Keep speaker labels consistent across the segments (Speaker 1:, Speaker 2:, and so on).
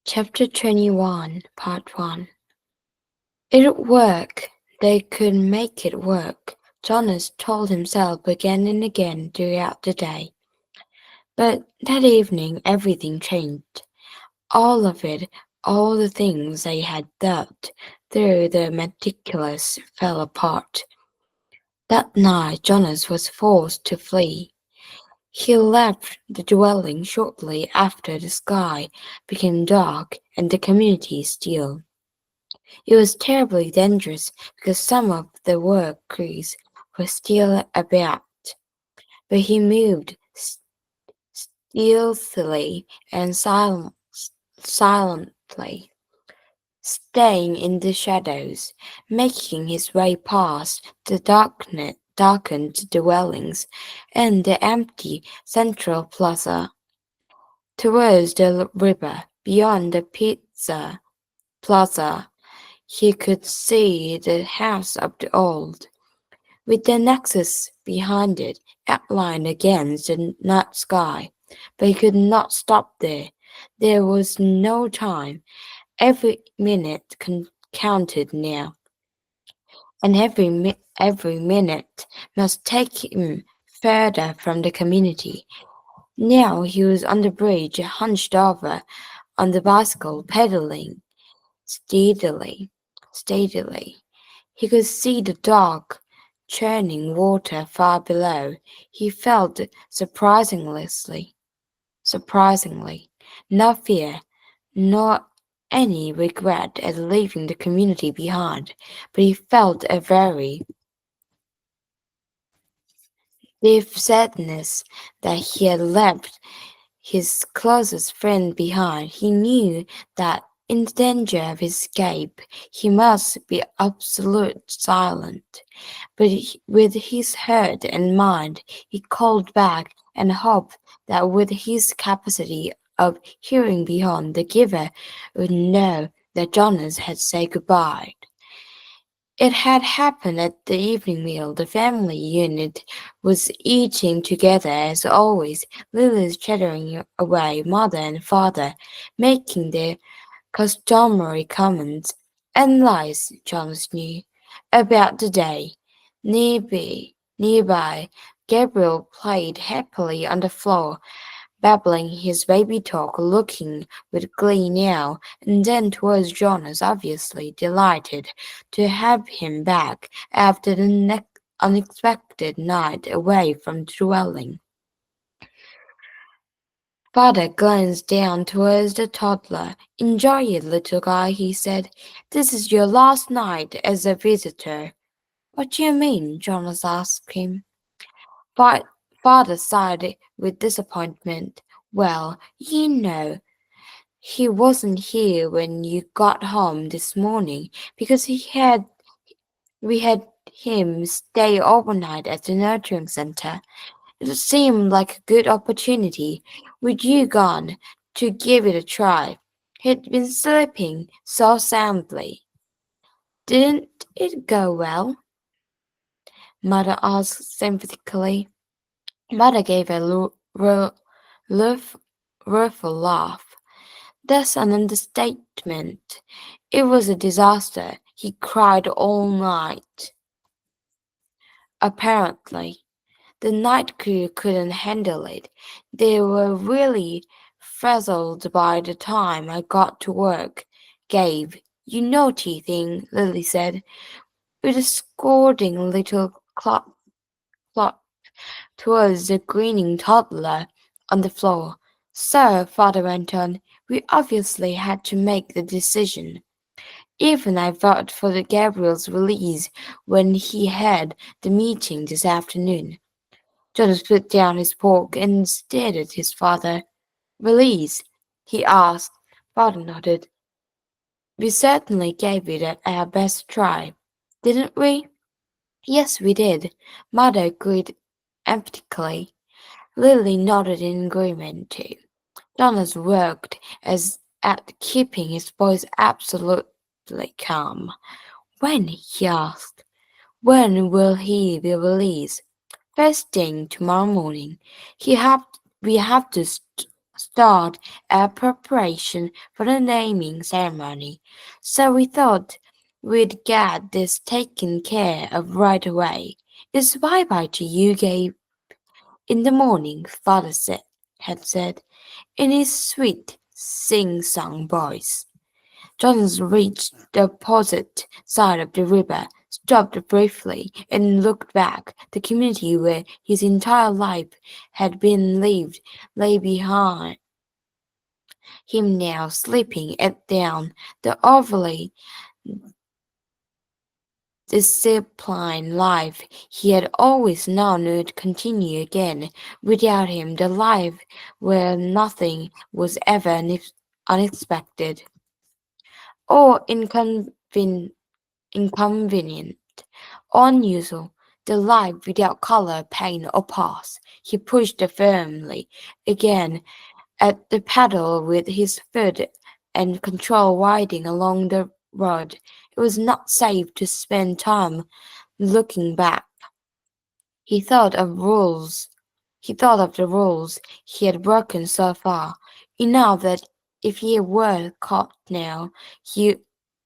Speaker 1: Chapter 21, Part 1. It'd work. They could make it work, Jonas told himself again and again throughout the day. But that evening everything changed. All of it, all the things they had thought through the meticulous fell apart. That night Jonas was forced to flee. He left the dwelling shortly after the sky became dark and the community still. It was terribly dangerous because some of the workers were still about, but he moved stealthily and silently, staying in the shadows, making his way past the darkened dwellings and the empty central plaza, towards the river beyond the pizza plaza. He could see the house of the old, with the nexus behind it outlined against the night sky, but he could not stop there. There was no time. Every minute counted now, and every minute must take him further from the community. Now he was on the bridge, hunched over on the bicycle, pedaling steadily. He could see the dark, churning water far below. He felt surprisingly, no fear, nor any regret at leaving the community behind, but he felt a very deep sadness that he had left his closest friend behind. He knew that in the danger of his escape, he must be absolute silent. But with his heart and mind, he called back and hoped that with his capacity of hearing beyond, the giver would know that Jonas had said goodbye. It had happened at the evening meal. The family unit was eating together as always, Lily's chattering away, mother and father making their customary comments, and lies, Jonas knew, about the day. Nearby, Gabriel played happily on the floor, babbling his baby talk, looking with glee now and then towards Jonas, obviously delighted to have him back after the unexpected night away from the dwelling. Father glanced down towards the toddler. "Enjoy it, little guy," he said. "This is your last night as a visitor." "What do you mean?" Jonas asked him. Father sighed with disappointment. "Well, you know, he wasn't here when you got home this morning because we had him stay overnight at the nurturing center. It seemed like a good opportunity, with you gone, to give it a try. He'd been sleeping so soundly. Didn't it go well?" Mother asked sympathetically. Mother gave a rueful laugh. "That's an understatement. It was a disaster. He cried all night." Apparently, the night crew couldn't handle it. They were really frazzled by the time I got to work. "Gabe, you naughty thing," Lily said, with a scolding little clap towards the grinning toddler on the floor. "So," Father went on, "we obviously had to make the decision. Even I voted for the Gabriel's release when he had the meeting this afternoon." Jonas put down his fork and stared at his father. "Release?" he asked. Father nodded. "We certainly gave it our best try, didn't we?" "Yes, we did," Mother agreed emphatically. Lily nodded in agreement too. Jonas worked at keeping his voice absolutely calm. "When?" he asked. "When will he be released?" "First thing tomorrow morning. We have to start our preparation for the naming ceremony, so we thought we'd get this taken care of right away. It's bye-bye to you, Gabe. In the morning, father had said, in his sweet, sing-song voice. Jonas reached the opposite side of the river, stopped briefly, and looked back. The community where his entire life had been lived lay behind him now, slipping it down. The overly disciplined life he had always known would continue again. Without him, the life where nothing was ever unexpected or inconvenient, unusual, the life without color, pain, or pause. He pushed firmly again at the pedal with his foot and control riding along the road. It was not safe to spend time looking back. He thought of rules. He thought of the rules he had broken so far. Enough that if he were caught now, he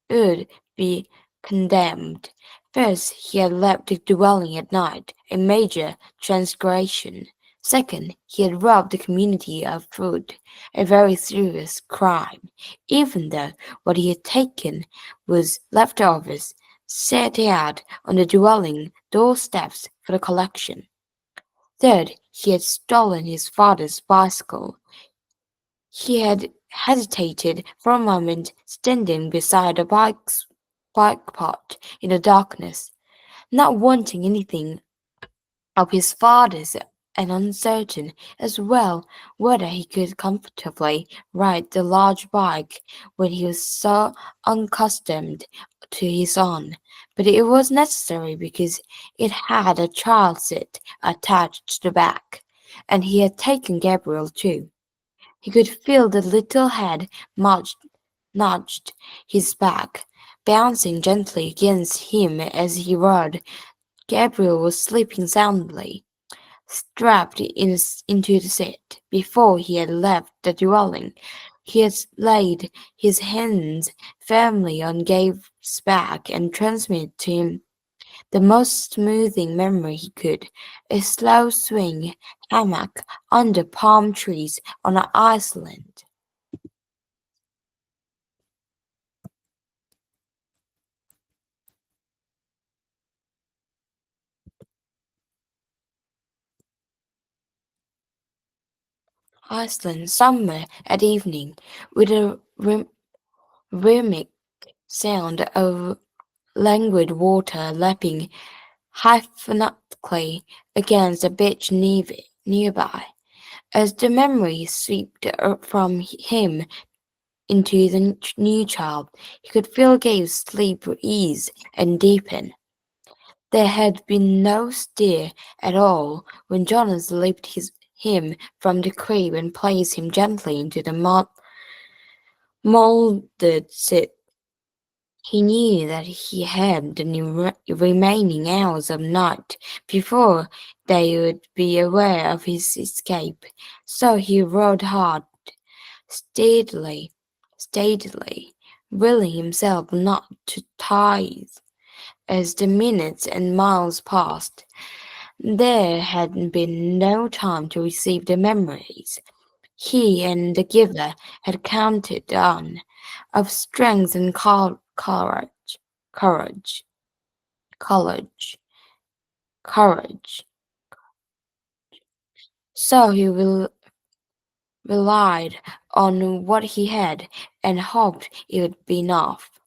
Speaker 1: would be condemned. First, he had left the dwelling at night, a major transgression. Second, he had robbed the community of food, a very serious crime, even though what he had taken was leftovers set out on the dwelling doorsteps for the collection. Third, he had stolen his father's bicycle. He had hesitated for a moment, standing beside the bike pot in the darkness, not wanting anything of his father's and uncertain as well whether he could comfortably ride the large bike when he was so unaccustomed to his own. But it was necessary because it had a child seat attached to the back, and he had taken Gabriel too. He could feel the little head nudged his back, bouncing gently against him as he rode. Gabriel was sleeping soundly, strapped into the seat. Before he had left the dwelling, he had laid his hands firmly on Gabe's back and transmitted to him the most smoothing memory he could, a slow swing hammock under palm trees on an island. Iceland summer at evening, with a rhythmic sound of languid water lapping hypnotically against the beach nearby. As the memory swept from him into the new child, he could feel Gabe's sleep ease and deepen. There had been no stir at all when Jonas lifted him from the crib and placed him gently into the molded seat. He knew that he had the remaining hours of night before they would be aware of his escape, so he rode hard, steadily, willing himself not to tire as the minutes and miles passed. There had been no time to receive the memories he and the giver had counted on, of strength and courage, courage, courage. So he relied on what he had and hoped it would be enough.